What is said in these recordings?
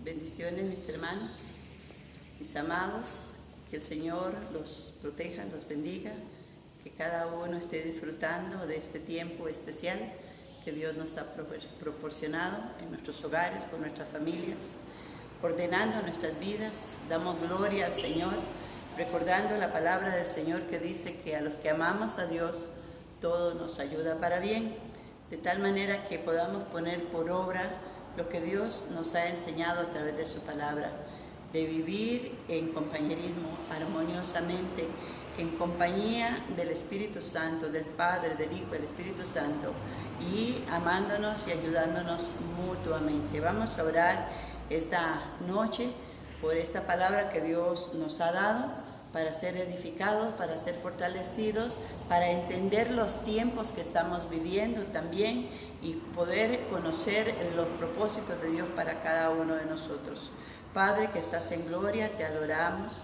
Bendiciones, mis hermanos, mis amados, que el Señor los proteja, los bendiga, que cada uno esté disfrutando de este tiempo especial que Dios nos ha proporcionado en nuestros hogares, con nuestras familias, ordenando nuestras vidas. Damos gloria al Señor, recordando la palabra del Señor que dice que a los que amamos a Dios, todo nos ayuda para bien, de tal manera que podamos poner por obra lo que Dios nos ha enseñado a través de su palabra, de vivir en compañerismo, armoniosamente, en compañía del Espíritu Santo, del Padre, del Hijo, del Espíritu Santo, y amándonos y ayudándonos mutuamente. Vamos a orar esta noche por esta palabra que Dios nos ha dado, para ser edificados, para ser fortalecidos, para entender los tiempos que estamos viviendo también y poder conocer los propósitos de Dios para cada uno de nosotros. Padre, que estás en gloria, te adoramos,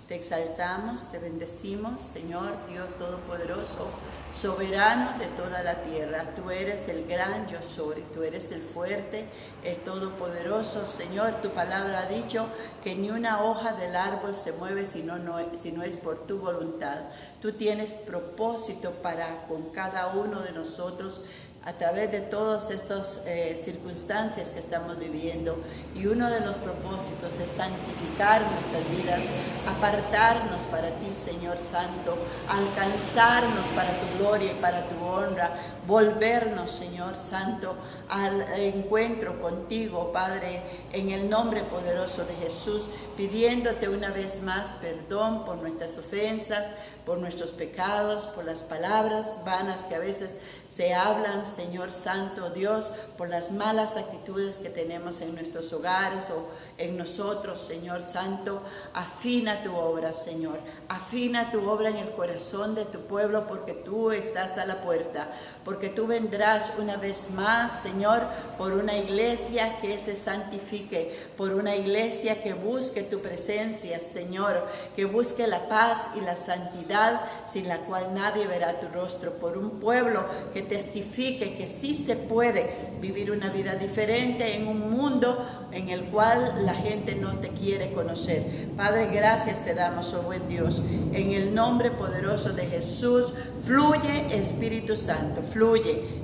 te exaltamos, te bendecimos, Señor Dios Todopoderoso, soberano de toda la tierra. Tú eres el gran yo soy, tú eres el fuerte, el todopoderoso. Señor, tu palabra ha dicho que ni una hoja del árbol se mueve si no es por tu voluntad. Tú tienes propósito para con cada uno de nosotros a través de todas estas circunstancias que estamos viviendo, y uno de los propósitos es santificar nuestras vidas, apartarnos para ti, Señor Santo, alcanzarnos para tu gloria y para tu honra, volvernos, Señor Santo, al encuentro contigo, Padre, en el nombre poderoso de Jesús, pidiéndote una vez más perdón por nuestras ofensas, por nuestros pecados, por las palabras vanas que a veces se hablan, Señor Santo Dios, por las malas actitudes que tenemos en nuestros hogares o en nosotros, Señor Santo. Afina tu obra, Señor, afina tu obra en el corazón de tu pueblo, porque tú estás a la puerta, porque tú vendrás una vez más, Señor, por una iglesia que se santifique, por una iglesia que busque tu presencia, Señor, que busque la paz y la santidad, sin la cual nadie verá tu rostro, por un pueblo que testifique que sí se puede vivir una vida diferente en un mundo en el cual la gente no te quiere conocer. Padre, gracias te damos, oh buen Dios, en el nombre poderoso de Jesús. Fluye, Espíritu Santo, fluye,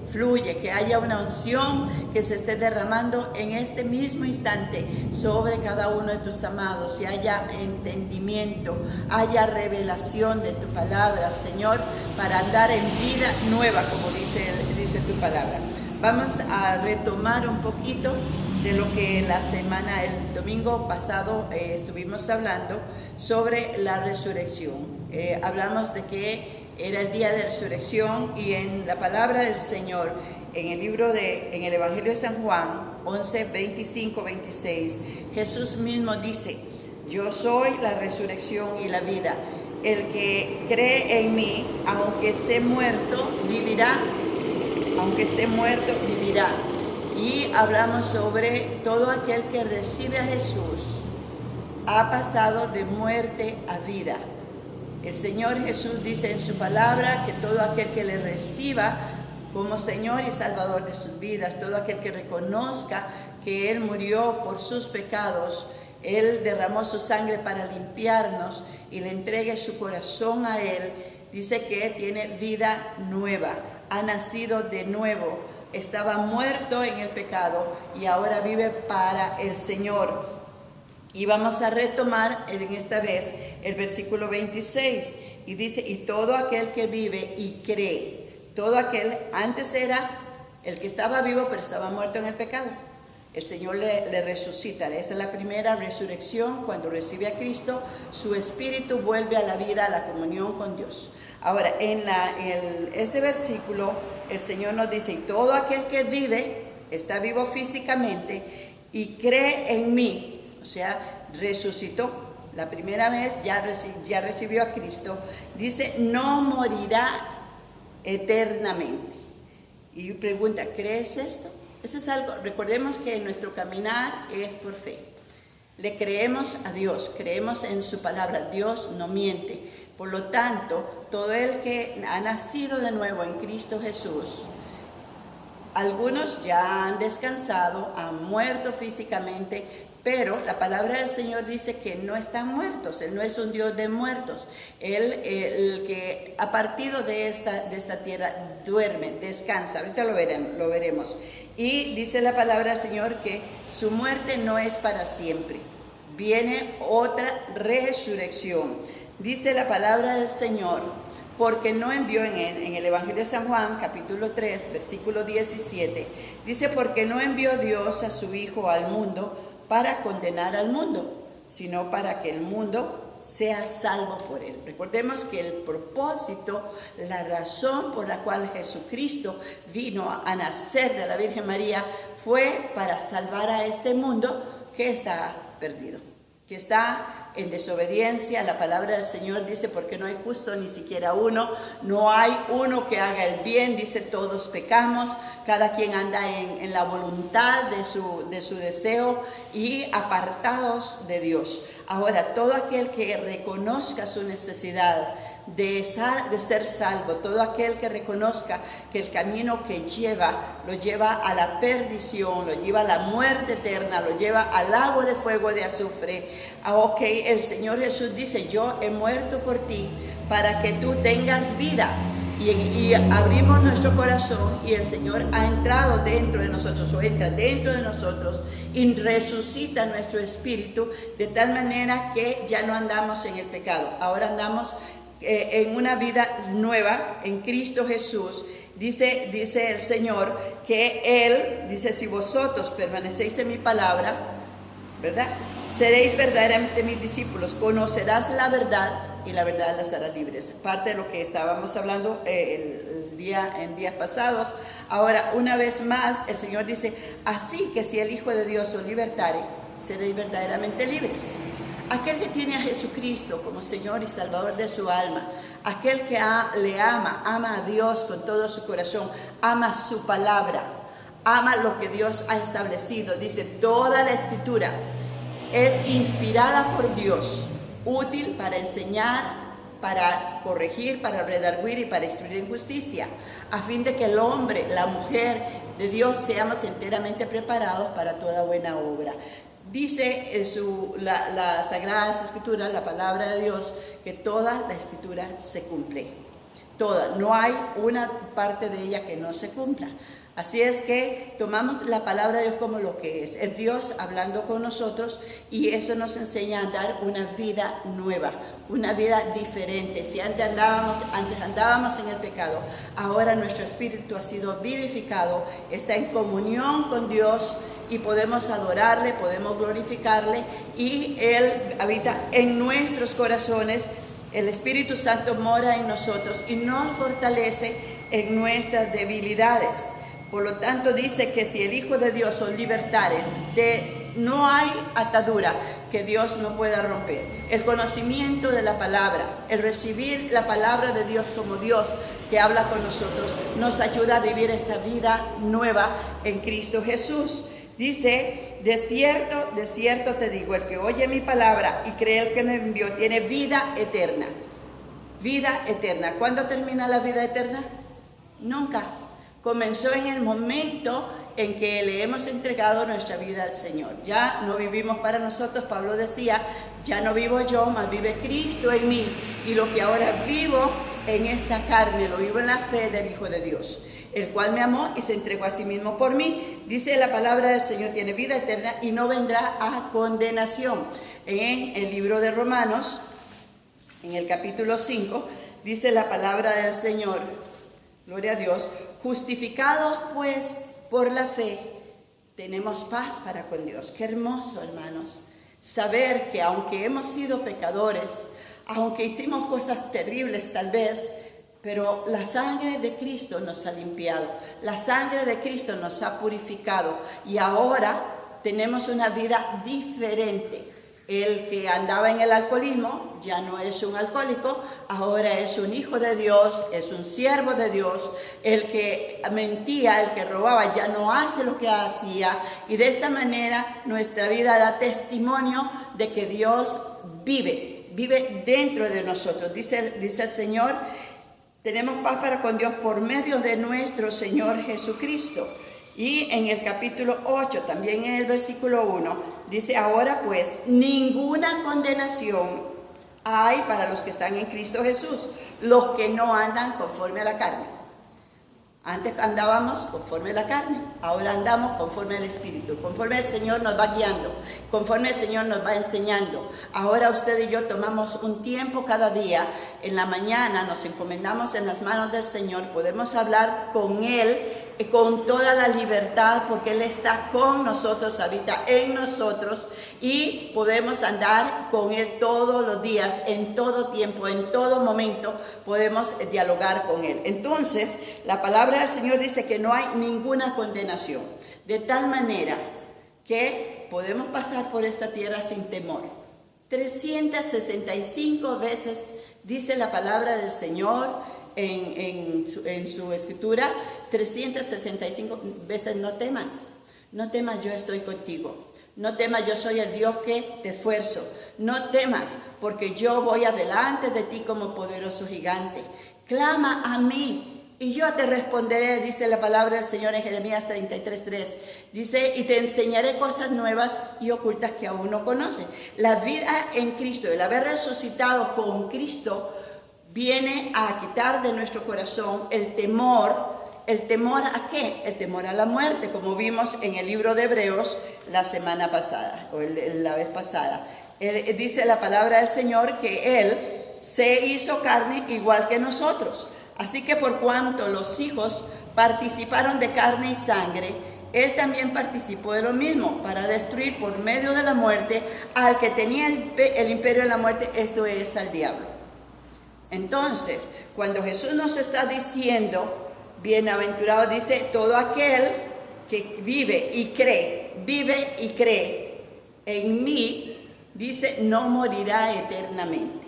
que haya una unción que se esté derramando en este mismo instante sobre cada uno de tus amados, y haya entendimiento, haya revelación de tu palabra, Señor, para andar en vida nueva, como dice tu palabra. Vamos a retomar un poquito de lo que el domingo pasado estuvimos hablando sobre la resurrección. Hablamos de que era el día de resurrección, y en la palabra del Señor, en el Evangelio de San Juan 11, 25, 26, Jesús mismo dice: yo soy la resurrección y la vida. El que cree en mí, aunque esté muerto, vivirá. Aunque esté muerto, vivirá. Y hablamos sobre todo aquel que recibe a Jesús, ha pasado de muerte a vida. El Señor Jesús dice en su palabra que todo aquel que le reciba como Señor y Salvador de sus vidas, todo aquel que reconozca que Él murió por sus pecados, Él derramó su sangre para limpiarnos, y le entregue su corazón a Él, dice que tiene vida nueva, ha nacido de nuevo, estaba muerto en el pecado y ahora vive para el Señor. Y vamos a retomar en esta vez el versículo 26, y dice: y todo aquel que vive y cree. Todo aquel, antes era el que estaba vivo pero estaba muerto en el pecado. El Señor le resucita. Esa es la primera resurrección. Cuando recibe a Cristo, su espíritu vuelve a la vida, a la comunión con Dios. Ahora, en este versículo, el Señor nos dice: y todo aquel que vive, está vivo físicamente, y cree en mí, o sea, resucitó. La primera vez ya recibió a Cristo. Dice: no morirá eternamente. Y pregunta: ¿crees esto? Eso es algo, recordemos que nuestro caminar es por fe. Le creemos a Dios, creemos en su palabra. Dios no miente. Por lo tanto, todo el que ha nacido de nuevo en Cristo Jesús Algunos ya han descansado, han muerto físicamente, pero la palabra del Señor dice que no están muertos. Él no es un Dios de muertos. Él, el que ha partido de esta tierra, duerme, descansa. Ahorita lo veremos. Y dice la palabra del Señor que su muerte no es para siempre. Viene otra resurrección. Dice la palabra del Señor, porque no envió en el Evangelio de San Juan, capítulo 3, versículo 17, dice, porque no envió Dios a su Hijo al mundo para condenar al mundo, sino para que el mundo sea salvo por él. Recordemos que el propósito, la razón por la cual Jesucristo vino a nacer de la Virgen María fue para salvar a este mundo que está perdido, que está en desobediencia. La palabra del Señor dice, porque no hay justo ni siquiera uno, no hay uno que haga el bien, dice, todos pecamos, cada quien anda en la voluntad de su deseo y apartados de Dios. Ahora, todo aquel que reconozca su necesidad de ser salvo, todo aquel que reconozca que el camino que lo lleva a la perdición, lo lleva a la muerte eterna, lo lleva al lago de fuego de azufre. Ok, el Señor Jesús dice, yo he muerto por ti para que tú tengas vida. Y abrimos nuestro corazón y el Señor ha entrado dentro de nosotros, o entra dentro de nosotros y resucita nuestro espíritu de tal manera que ya no andamos en el pecado. Ahora andamos en una vida nueva en Cristo Jesús. Dice el Señor que Él, dice, si vosotros permanecéis en mi palabra, ¿verdad? Seréis verdaderamente mis discípulos, conocerás la verdad y la verdad las hará libres. Parte de lo que estábamos hablando en días pasados. Ahora, una vez más, el Señor dice, así que si el Hijo de Dios os libertare, seréis verdaderamente libres. Aquel que tiene a Jesucristo como Señor y Salvador de su alma, aquel que le ama a Dios con todo su corazón, ama su palabra, ama lo que Dios ha establecido. Dice, toda la Escritura es inspirada por Dios, útil para enseñar, para corregir, para redarguir y para instruir en justicia, a fin de que el hombre, la mujer de Dios seamos enteramente preparados para toda buena obra. Dice la Sagrada Escritura, la palabra de Dios, que toda la Escritura se cumple. Toda, no hay una parte de ella que no se cumpla. Así es que tomamos la palabra de Dios como lo que es Dios hablando con nosotros, y eso nos enseña a andar una vida nueva, una vida diferente. Si antes andábamos en el pecado, ahora nuestro espíritu ha sido vivificado, está en comunión con Dios y podemos adorarle, podemos glorificarle, y Él habita en nuestros corazones. El Espíritu Santo mora en nosotros y nos fortalece en nuestras debilidades. Por lo tanto, dice que si el Hijo de Dios os libertare, no hay atadura que Dios no pueda romper. El conocimiento de la palabra, el recibir la palabra de Dios como Dios que habla con nosotros, nos ayuda a vivir esta vida nueva en Cristo Jesús. Dice, de cierto te digo, el que oye mi palabra y cree el que me envió, tiene vida eterna. Vida eterna. ¿Cuándo termina la vida eterna? Nunca. Comenzó en el momento en que le hemos entregado nuestra vida al Señor. Ya no vivimos para nosotros. Pablo decía, ya no vivo yo, mas vive Cristo en mí. Y lo que ahora vivo en esta carne, lo vivo en la fe del Hijo de Dios, el cual me amó y se entregó a sí mismo por mí. Dice la palabra del Señor, tiene vida eterna y no vendrá a condenación. En el libro de Romanos, en el capítulo 5, dice la palabra del Señor, gloria a Dios, justificados pues por la fe, tenemos paz para con Dios. Qué hermoso, hermanos, saber que aunque hemos sido pecadores, aunque hicimos cosas terribles tal vez, pero la sangre de Cristo nos ha limpiado, la sangre de Cristo nos ha purificado, y ahora tenemos una vida diferente. El que andaba en el alcoholismo ya no es un alcohólico, ahora es un hijo de Dios, es un siervo de Dios. El que mentía, el que robaba, ya no hace lo que hacía, y de esta manera nuestra vida da testimonio de que Dios vive dentro de nosotros. Dice el Señor, tenemos paz para con Dios por medio de nuestro Señor Jesucristo. Y en el capítulo 8, también en el versículo 1, dice: ahora pues, ninguna condenación hay para los que están en Cristo Jesús, los que no andan conforme a la carne. Antes andábamos conforme a la carne, ahora andamos conforme al Espíritu, conforme el Señor nos va guiando, conforme el Señor nos va enseñando. Ahora usted y yo tomamos un tiempo cada día, en la mañana nos encomendamos en las manos del Señor, podemos hablar con Él con toda la libertad, porque Él está con nosotros, habita en nosotros, y podemos andar con Él todos los días, en todo tiempo, en todo momento, podemos dialogar con Él. Entonces, la palabra del Señor dice que no hay ninguna condenación, de tal manera que podemos pasar por esta tierra sin temor. 365 veces dice la palabra del Señor en su escritura, 365 veces: no temas, no temas, yo estoy contigo. No temas, yo soy el Dios que te esfuerzo. No temas, porque yo voy adelante de ti como poderoso gigante. Clama a mí y yo te responderé, dice la palabra del Señor en Jeremías 33:3. Dice: y te enseñaré cosas nuevas y ocultas que aún no conoces. La vida en Cristo, el haber resucitado con Cristo, viene a quitar de nuestro corazón el temor. ¿El temor a qué? El temor a la muerte, como vimos en el libro de Hebreos la semana pasada, o la vez pasada. Dice la palabra del Señor que Él se hizo carne igual que nosotros. Así que por cuanto los hijos participaron de carne y sangre, Él también participó de lo mismo, para destruir por medio de la muerte al que tenía el imperio de la muerte, esto es, al diablo. Entonces, cuando Jesús nos está diciendo: bienaventurado, dice, todo aquel que vive y cree en mí, dice, no morirá eternamente.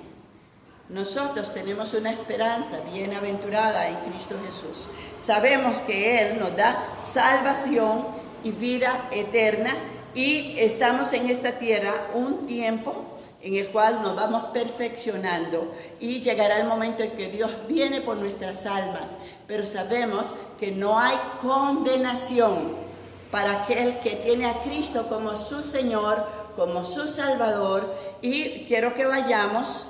Nosotros tenemos una esperanza bienaventurada en Cristo Jesús. Sabemos que Él nos da salvación y vida eterna, y estamos en esta tierra un tiempo en el cual nos vamos perfeccionando, y llegará el momento en que Dios viene por nuestras almas, pero sabemos que no hay condenación para aquel que tiene a Cristo como su Señor, como su Salvador. Y quiero que vayamos,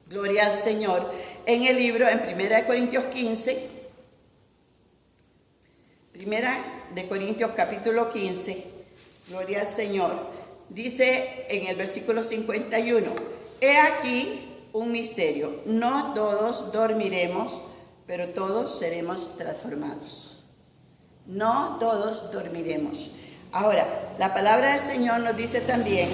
gloria al Señor, en el libro, en 1 Corintios 15, 1 Corintios capítulo 15, gloria al Señor. Dice en el versículo 51: he aquí un misterio, no todos dormiremos, pero todos seremos transformados. No todos dormiremos. Ahora, la palabra del Señor nos dice también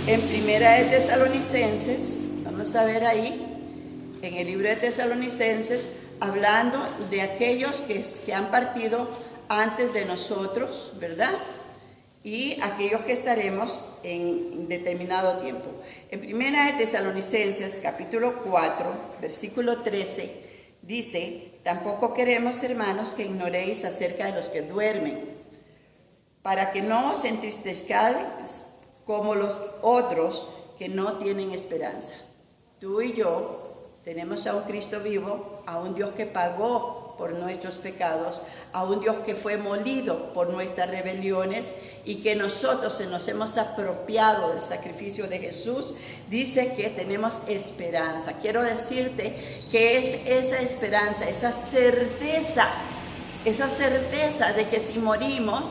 en 1 Tesalonicenses, vamos a ver ahí, en el libro de Tesalonicenses, hablando de aquellos que han partido antes de nosotros, ¿verdad? Y aquellos que estaremos en determinado tiempo. En 1 Tesalonicenses, capítulo 4, versículo 13, dice: tampoco queremos, hermanos, que ignoréis acerca de los que duermen, para que no os entristezcáis como los otros que no tienen esperanza. Tú y yo tenemos a un Cristo vivo, a un Dios que pagó por nuestros pecados, a un Dios que fue molido por nuestras rebeliones, y que nosotros nos hemos apropiado del sacrificio de Jesús. Dice que tenemos esperanza. Quiero decirte que es esa esperanza, esa certeza de que si morimos,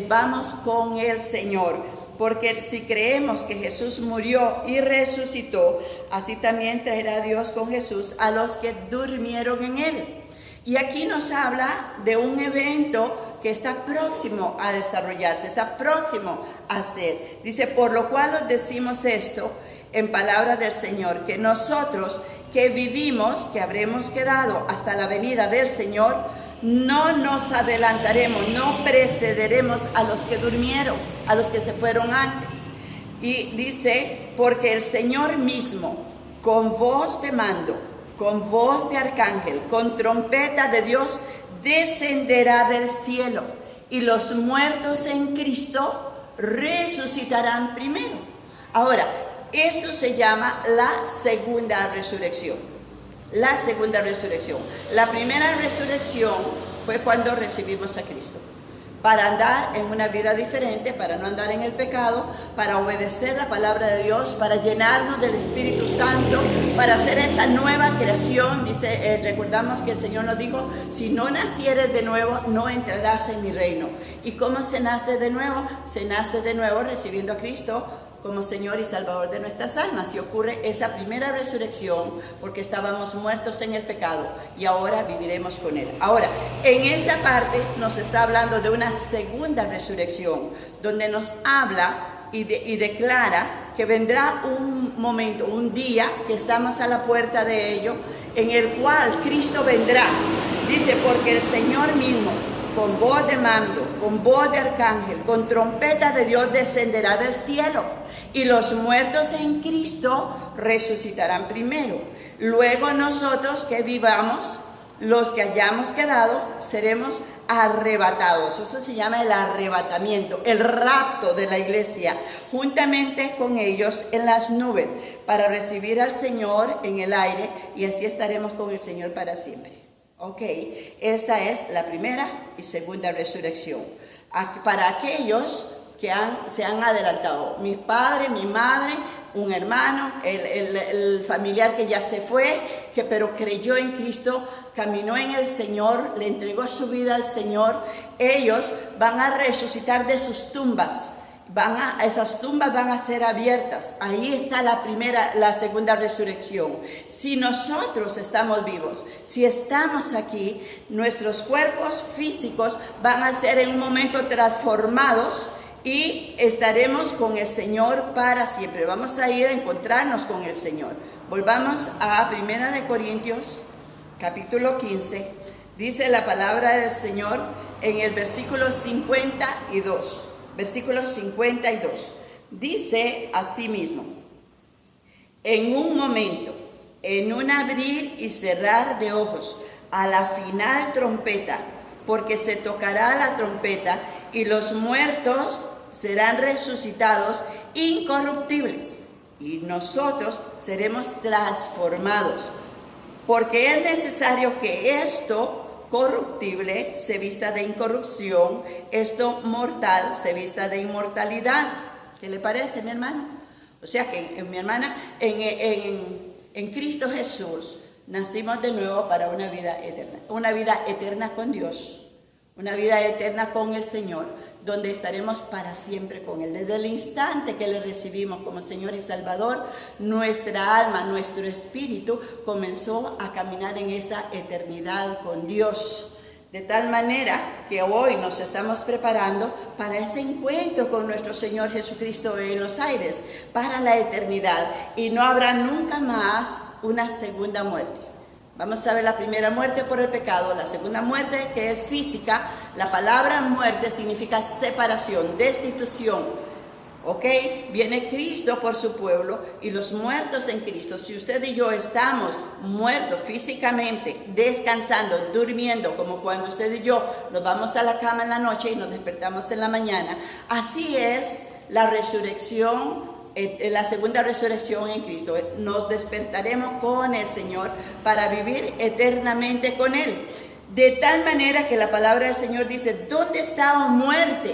vamos con el Señor. Porque si creemos que Jesús murió y resucitó, así también traerá Dios con Jesús a los que durmieron en Él. Y aquí nos habla de un evento que está próximo a desarrollarse, está próximo a ser. Dice: por lo cual os decimos esto en palabra del Señor, que nosotros que vivimos, que habremos quedado hasta la venida del Señor, no nos adelantaremos, no precederemos a los que durmieron, a los que se fueron antes. Y dice: porque el Señor mismo, con voz de mando, con voz de arcángel, con trompeta de Dios, descenderá del cielo, y los muertos en Cristo resucitarán primero. Ahora, esto se llama la segunda resurrección. La segunda resurrección. La primera resurrección fue cuando recibimos a Cristo. para andar en una vida diferente, para no andar en el pecado, para obedecer la palabra de Dios, para llenarnos del Espíritu Santo, para hacer esa nueva creación. Dice, recordamos que el Señor nos dijo, si no nacieres de nuevo, no entrarás en mi reino. ¿Y cómo se nace de nuevo? Se nace de nuevo recibiendo a Cristo como Señor y Salvador de nuestras almas. Y ocurre esa primera resurrección porque estábamos muertos en el pecado y ahora viviremos con Él. Ahora, en esta parte nos está hablando de una segunda resurrección, donde nos habla y declara que vendrá un momento, un día que estamos a la puerta de ello, en el cual Cristo vendrá. Dice, porque el Señor mismo, con voz de mando, con voz de arcángel, con trompeta de Dios descenderá del cielo. Y los muertos en Cristo resucitarán primero. Luego nosotros que vivamos, los que hayamos quedado, seremos arrebatados. Eso se llama el arrebatamiento, el rapto de la iglesia, juntamente con ellos en las nubes, para recibir al Señor en el aire, y así estaremos con el Señor para siempre. Ok, esta es la primera y segunda resurrección. Para aquellos que se han adelantado, mi padre, mi madre, un hermano, el familiar que ya se fue, pero creyó en Cristo, caminó en el Señor, le entregó su vida al Señor, ellos van a resucitar de sus tumbas. Esas tumbas van a ser abiertas. Ahí está la segunda resurrección. Si nosotros estamos vivos, si estamos aquí, nuestros cuerpos físicos van a ser en un momento transformados y estaremos con el Señor para siempre. Vamos a ir a encontrarnos con el Señor. Volvamos a 1 Corintios, capítulo 15. Dice la palabra del Señor en el versículo 52. Versículo 52. Dice así mismo: en un momento, en un abrir y cerrar de ojos, a la final trompeta, porque se tocará la trompeta y los muertos serán resucitados incorruptibles y nosotros seremos transformados, porque es necesario que esto corruptible se vista de incorrupción, esto mortal se vista de inmortalidad. ¿Qué le parece, mi hermana? O sea que, mi hermana, en Cristo Jesús nacimos de nuevo para una vida eterna con Dios, una vida eterna con el Señor, donde estaremos para siempre con Él. Desde el instante que le recibimos como Señor y Salvador, nuestra alma, nuestro espíritu comenzó a caminar en esa eternidad con Dios. De tal manera que hoy nos estamos preparando para ese encuentro con nuestro Señor Jesucristo en los aires, para la eternidad. Y no habrá nunca más una segunda muerte. Vamos a ver la primera muerte por el pecado, la segunda muerte que es física. La palabra muerte significa separación, destitución. ¿Ok? Viene Cristo por su pueblo y los muertos en Cristo. Si usted y yo estamos muertos físicamente, descansando, durmiendo, como cuando usted y yo nos vamos a la cama en la noche y nos despertamos en la mañana, así es la resurrección. La segunda resurrección en Cristo, nos despertaremos con el Señor para vivir eternamente con Él. De tal manera que la palabra del Señor dice: ¿dónde está, oh muerte,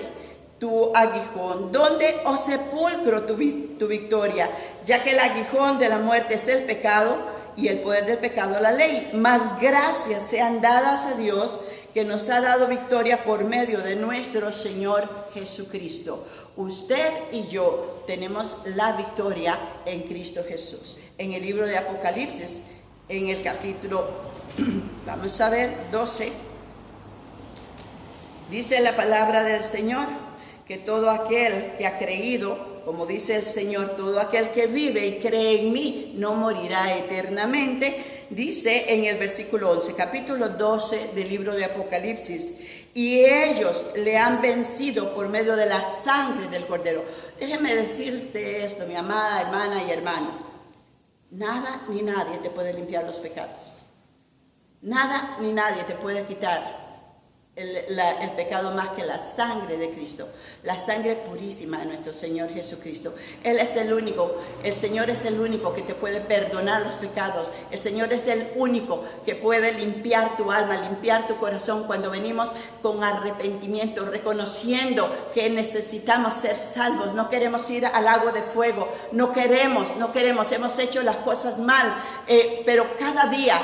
tu aguijón? ¿Dónde, oh sepulcro, tu victoria? Ya que el aguijón de la muerte es el pecado y el poder del pecado la ley. Mas gracias sean dadas a Dios, que nos ha dado victoria por medio de nuestro Señor Jesucristo. Usted y yo tenemos la victoria en Cristo Jesús. En el libro de Apocalipsis, en el capítulo, vamos a ver, 12, dice la palabra del Señor que todo aquel que ha creído, como dice el Señor, todo aquel que vive y cree en mí no morirá eternamente. Dice en el versículo 11, capítulo 12 del libro de Apocalipsis: y ellos le han vencido por medio de la sangre del Cordero. Déjeme decirte esto, mi amada hermana y hermano: nada ni nadie te puede limpiar los pecados. Nada ni nadie te puede quitar el pecado más que la sangre de Cristo, la sangre purísima de nuestro Señor Jesucristo. Él es el único, el Señor es el único que te puede perdonar los pecados. El Señor es el único que puede limpiar tu alma, limpiar tu corazón cuando venimos con arrepentimiento, reconociendo que necesitamos ser salvos. No queremos ir al lago de fuego, no queremos, hemos hecho las cosas mal, pero cada día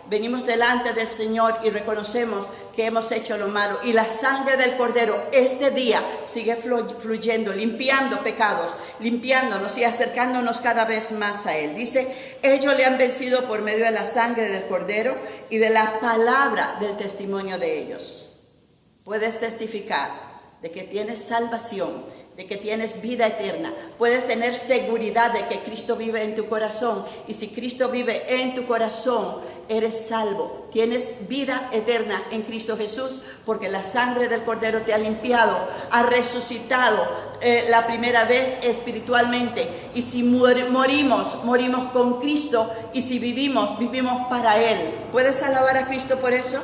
venimos delante del Señor y reconocemos que hemos hecho lo malo. Y la sangre del Cordero este día sigue fluyendo, limpiando pecados, limpiándonos y acercándonos cada vez más a Él. Dice, ellos le han vencido por medio de la sangre del Cordero y de la palabra del testimonio de ellos. Puedes testificar de que tienes salvación, de que tienes vida eterna. Puedes tener seguridad de que Cristo vive en tu corazón. Y si Cristo vive en tu corazón, eres salvo. Tienes vida eterna en Cristo Jesús, porque la sangre del Cordero te ha limpiado, ha resucitado la primera vez espiritualmente. Y si morimos con Cristo. Y si vivimos para Él. ¿Puedes alabar a Cristo por eso?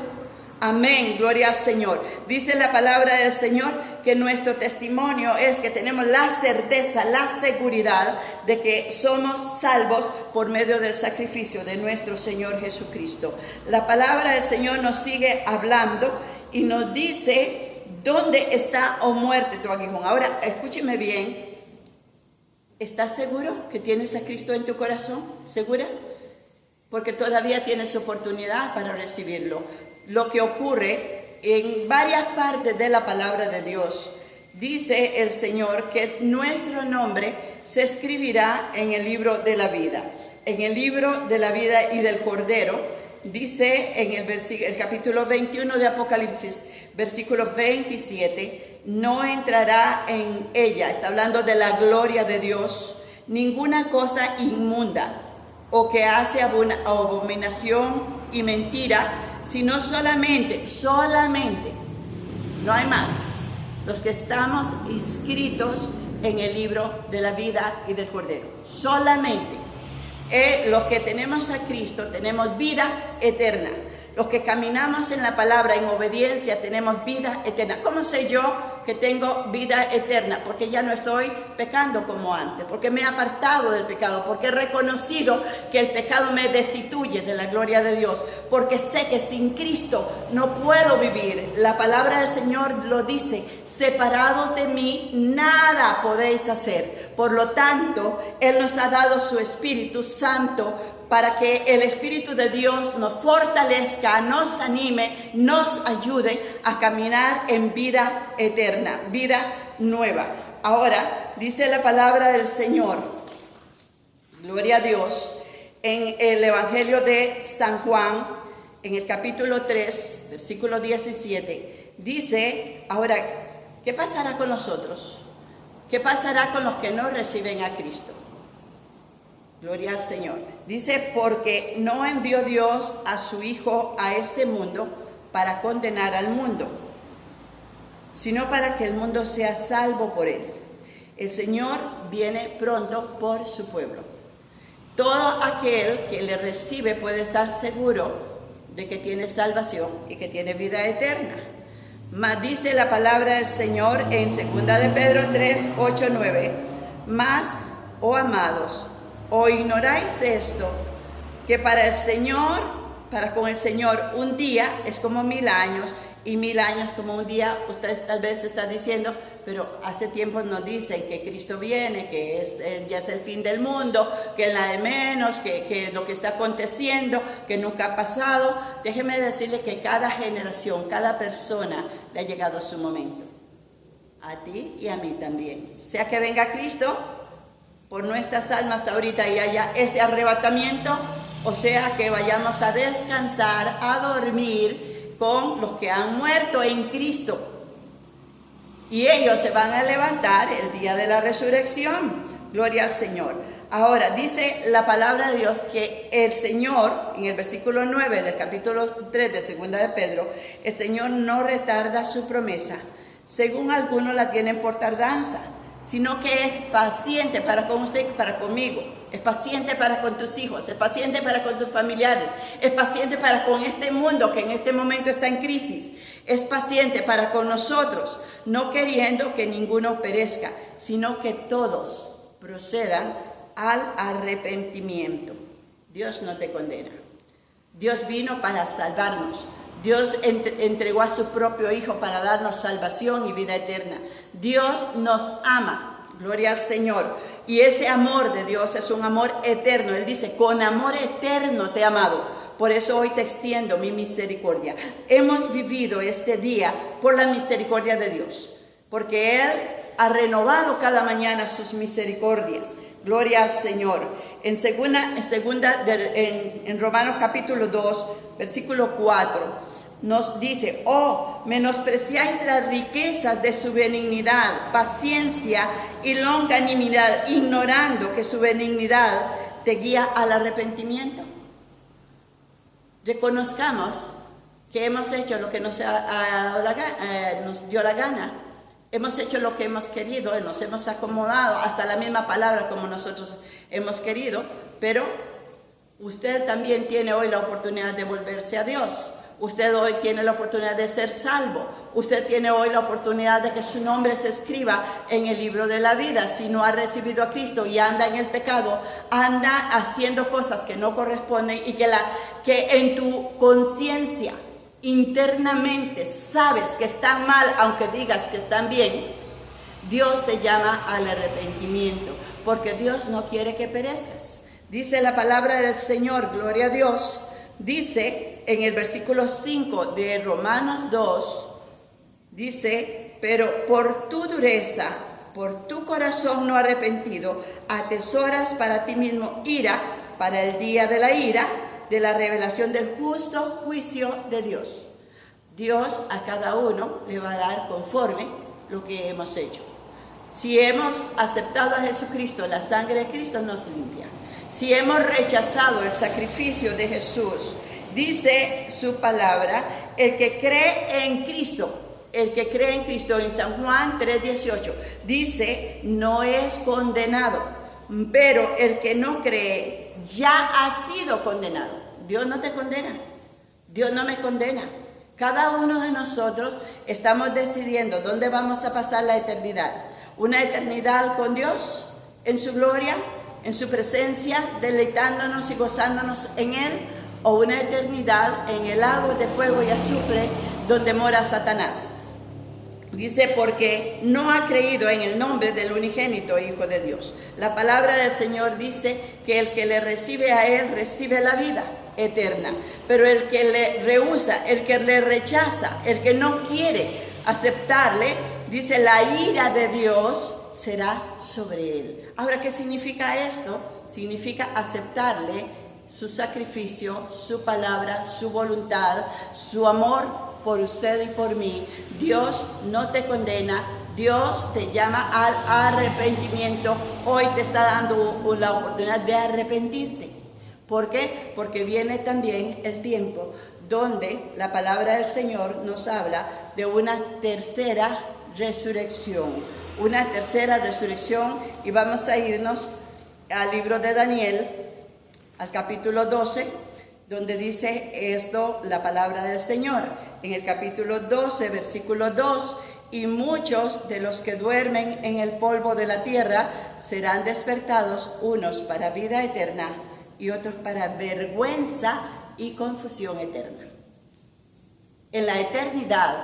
Amén, gloria al Señor. Dice la palabra del Señor que nuestro testimonio es que tenemos la certeza, la seguridad de que somos salvos por medio del sacrificio de nuestro Señor Jesucristo. La palabra del Señor nos sigue hablando y nos dice, ¿dónde está, oh muerte, tu aguijón? Ahora, escúcheme bien. ¿Estás seguro que tienes a Cristo en tu corazón? ¿Segura? Porque todavía tienes oportunidad para recibirlo. Lo que ocurre en varias partes de la palabra de Dios, dice el Señor que nuestro nombre se escribirá en el libro de la vida. En el libro de la vida y del Cordero, dice en el capítulo 21 de Apocalipsis, versículo 27, no entrará en ella, está hablando de la gloria de Dios, ninguna cosa inmunda o que hace abominación y mentira, sino solamente, no hay más, los que estamos inscritos en el libro de la vida y del Cordero. Solamente los que tenemos a Cristo tenemos vida eterna. Los que caminamos en la palabra, en obediencia, tenemos vida eterna. ¿Cómo sé yo que tengo vida eterna? Porque ya no estoy pecando como antes, porque me he apartado del pecado, porque he reconocido que el pecado me destituye de la gloria de Dios, porque sé que sin Cristo no puedo vivir. La palabra del Señor lo dice, separados de mí, nada podéis hacer. Por lo tanto, Él nos ha dado su Espíritu Santo para que el Espíritu de Dios nos fortalezca, nos anime, nos ayude a caminar en vida eterna, vida nueva. Ahora, dice la palabra del Señor, gloria a Dios, en el Evangelio de San Juan, en el capítulo 3, versículo 17, dice, ahora, ¿qué pasará con nosotros? ¿Qué pasará con los que no reciben a Cristo? Gloria al Señor. Dice, porque no envió Dios a su Hijo a este mundo para condenar al mundo, sino para que el mundo sea salvo por él. El Señor viene pronto por su pueblo. Todo aquel que le recibe puede estar seguro de que tiene salvación y que tiene vida eterna. Mas dice la palabra del Señor en 2 de Pedro 3, 8, 9, mas, oh amados, ¿o ignoráis esto? Que para con el Señor, un día es como 1000 años, y 1000 años como un día. Usted tal vez está diciendo, pero hace tiempo nos dicen que Cristo viene, que ya es el fin del mundo, que es la de menos, que lo que está aconteciendo, que nunca ha pasado. Déjeme decirle que cada generación, cada persona le ha llegado su momento. A ti y a mí también. Sea que venga Cristo por nuestras almas ahorita y haya ese arrebatamiento, o sea que vayamos a descansar, a dormir con los que han muerto en Cristo. Y ellos se van a levantar el día de la resurrección. Gloria al Señor. Ahora, dice la palabra de Dios que el Señor, en el versículo 9 del capítulo 3 de 2 de Pedro, el Señor no retarda su promesa, según algunos la tienen por tardanza, sino que es paciente para con usted y para conmigo. Es paciente para con tus hijos, es paciente para con tus familiares, es paciente para con este mundo que en este momento está en crisis. Es paciente para con nosotros, no queriendo que ninguno perezca, sino que todos procedan al arrepentimiento. Dios no te condena. Dios vino para salvarnos. Dios entregó a su propio Hijo para darnos salvación y vida eterna. Dios nos ama, gloria al Señor. Y ese amor de Dios es un amor eterno. Él dice, con amor eterno te he amado. Por eso hoy te extiendo mi misericordia. Hemos vivido este día por la misericordia de Dios, porque Él ha renovado cada mañana sus misericordias. Gloria al Señor. En Romanos capítulo 2, versículo 4, nos dice, oh, menospreciáis las riquezas de su benignidad, paciencia y longanimidad, ignorando que su benignidad te guía al arrepentimiento. Reconozcamos que hemos hecho lo que nos dio la gana. Hemos hecho lo que hemos querido, nos hemos acomodado hasta la misma palabra como nosotros hemos querido, pero usted también tiene hoy la oportunidad de volverse a Dios. Usted hoy tiene la oportunidad de ser salvo. Usted tiene hoy la oportunidad de que su nombre se escriba en el libro de la vida. Si no ha recibido a Cristo y anda en el pecado, anda haciendo cosas que no corresponden y que en tu conciencia internamente sabes que están mal, aunque digas que están bien, Dios te llama al arrepentimiento, porque Dios no quiere que perezcas. Dice la palabra del Señor, gloria a Dios, dice en el versículo 5 de Romanos 2, dice, pero por tu dureza, por tu corazón no arrepentido, atesoras para ti mismo ira para el día de la ira, de la revelación del justo juicio de Dios. Dios a cada uno le va a dar conforme lo que hemos hecho. Si hemos aceptado a Jesucristo, la sangre de Cristo nos limpia. Si hemos rechazado el sacrificio de Jesús, dice su palabra, el que cree en Cristo en San Juan 3:18, dice, no es condenado, pero el que no cree ya ha sido condenado. Dios no te condena, Dios no me condena. Cada uno de nosotros estamos decidiendo dónde vamos a pasar la eternidad. Una eternidad con Dios, en su gloria, en su presencia, deleitándonos y gozándonos en Él, o una eternidad en el lago de fuego y azufre donde mora Satanás. Dice, porque no ha creído en el nombre del unigénito Hijo de Dios. La palabra del Señor dice que el que le recibe a Él recibe la vida eterna. Pero el que le rehúsa, el que le rechaza, el que no quiere aceptarle, dice, la ira de Dios será sobre él. Ahora, ¿qué significa esto? Significa aceptarle su sacrificio, su palabra, su voluntad, su amor por usted y por mí. Dios no te condena, Dios te llama al arrepentimiento. Hoy te está dando la oportunidad de arrepentirte. ¿Por qué? Porque viene también el tiempo donde la palabra del Señor nos habla de una tercera resurrección. Una tercera resurrección, y vamos a irnos al libro de Daniel, al capítulo 12, donde dice esto la palabra del Señor. En el capítulo 12, versículo 2, y muchos de los que duermen en el polvo de la tierra serán despertados, unos para vida eterna y otros para vergüenza y confusión eterna. En la eternidad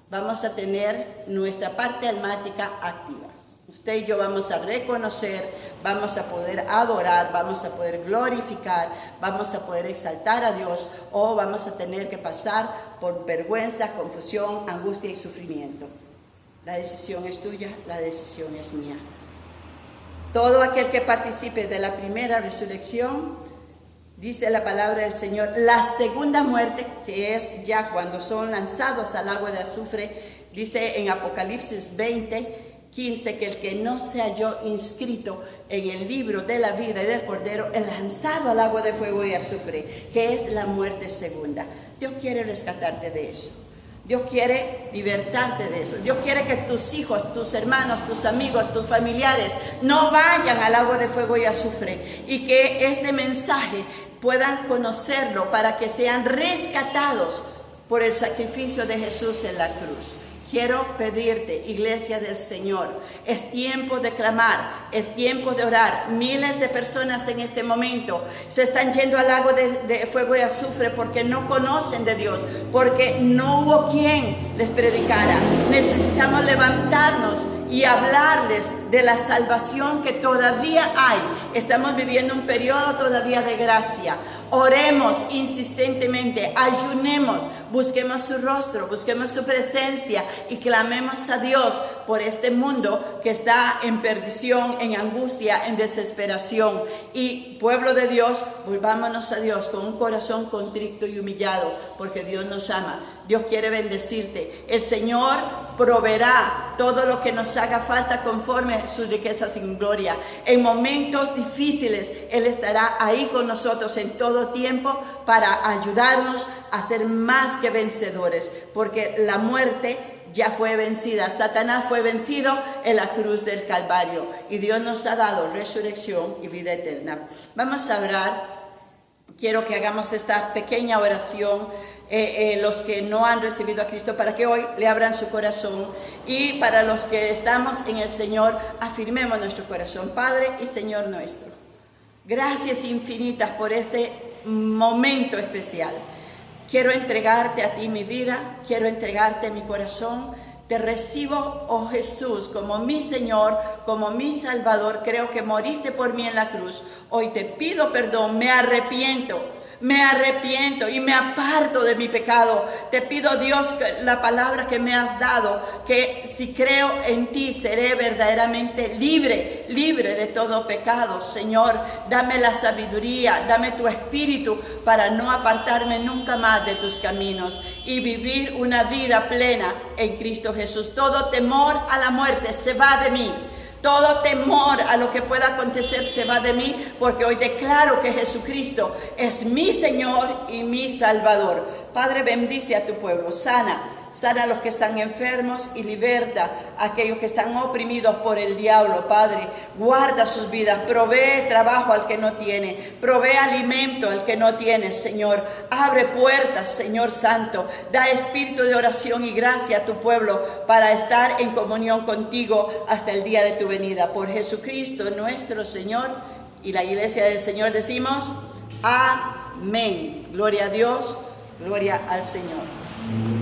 vamos a tener nuestra parte almática activa. Usted y yo vamos a reconocer, vamos a poder adorar, vamos a poder glorificar, vamos a poder exaltar a Dios, o vamos a tener que pasar por vergüenza, confusión, angustia y sufrimiento. La decisión es tuya, la decisión es mía. Todo aquel que participe de la primera resurrección, dice la palabra del Señor, la segunda muerte, que es ya cuando son lanzados al agua de azufre, dice en Apocalipsis 20:15, que el que no se halló inscrito en el libro de la vida y del Cordero es lanzado al agua de fuego y azufre, que es la muerte segunda. Dios quiere rescatarte de eso. Dios quiere libertarte de eso. Dios quiere que tus hijos, tus hermanos, tus amigos, tus familiares no vayan al agua de fuego y azufre, y que este mensaje puedan conocerlo para que sean rescatados por el sacrificio de Jesús en la cruz. Quiero pedirte, iglesia del Señor, es tiempo de clamar, es tiempo de orar. Miles de personas en este momento se están yendo al lago de fuego y azufre porque no conocen de Dios, porque no hubo quien les predicara. Necesitamos levantarnos y hablarles de la salvación que todavía hay. Estamos viviendo un periodo todavía de gracia. Oremos insistentemente, ayunemos, busquemos su rostro, busquemos su presencia y clamemos a Dios por este mundo que está en perdición, en angustia, en desesperación. Y pueblo de Dios, volvámonos a Dios con un corazón contrito y humillado, porque Dios nos ama. Dios quiere bendecirte. El Señor proveerá todo lo que nos haga falta conforme a sus riquezas en gloria. En momentos difíciles, Él estará ahí con nosotros en todo tiempo para ayudarnos a ser más que vencedores, porque la muerte ya fue vencida. Satanás fue vencido en la cruz del Calvario y Dios nos ha dado resurrección y vida eterna. Vamos a orar. Quiero que hagamos esta pequeña oración, los que no han recibido a Cristo, para que hoy le abran su corazón, y para los que estamos en el Señor, afirmemos nuestro corazón. Padre y Señor nuestro, gracias infinitas por este momento especial. Quiero entregarte a ti mi vida, quiero entregarte mi corazón. Te recibo, oh Jesús, como mi Señor, como mi Salvador. Creo que moriste por mí en la cruz. Hoy te pido perdón, me arrepiento y me aparto de mi pecado. Te pido, Dios, la palabra que me has dado, que si creo en ti seré verdaderamente libre de todo pecado. Señor, dame la sabiduría, dame tu espíritu para no apartarme nunca más de tus caminos y vivir una vida plena en Cristo Jesús. Todo temor a la muerte se va de mí. Todo temor a lo que pueda acontecer se va de mí, porque hoy declaro que Jesucristo es mi Señor y mi Salvador. Padre, bendice a tu pueblo, sana a los que están enfermos y liberta a aquellos que están oprimidos por el diablo. Padre, guarda sus vidas, provee trabajo al que no tiene, provee alimento al que no tiene, Señor. Abre puertas, Señor Santo, da espíritu de oración y gracia a tu pueblo para estar en comunión contigo hasta el día de tu venida. Por Jesucristo nuestro Señor, y la iglesia del Señor decimos amén. Gloria a Dios, gloria al Señor.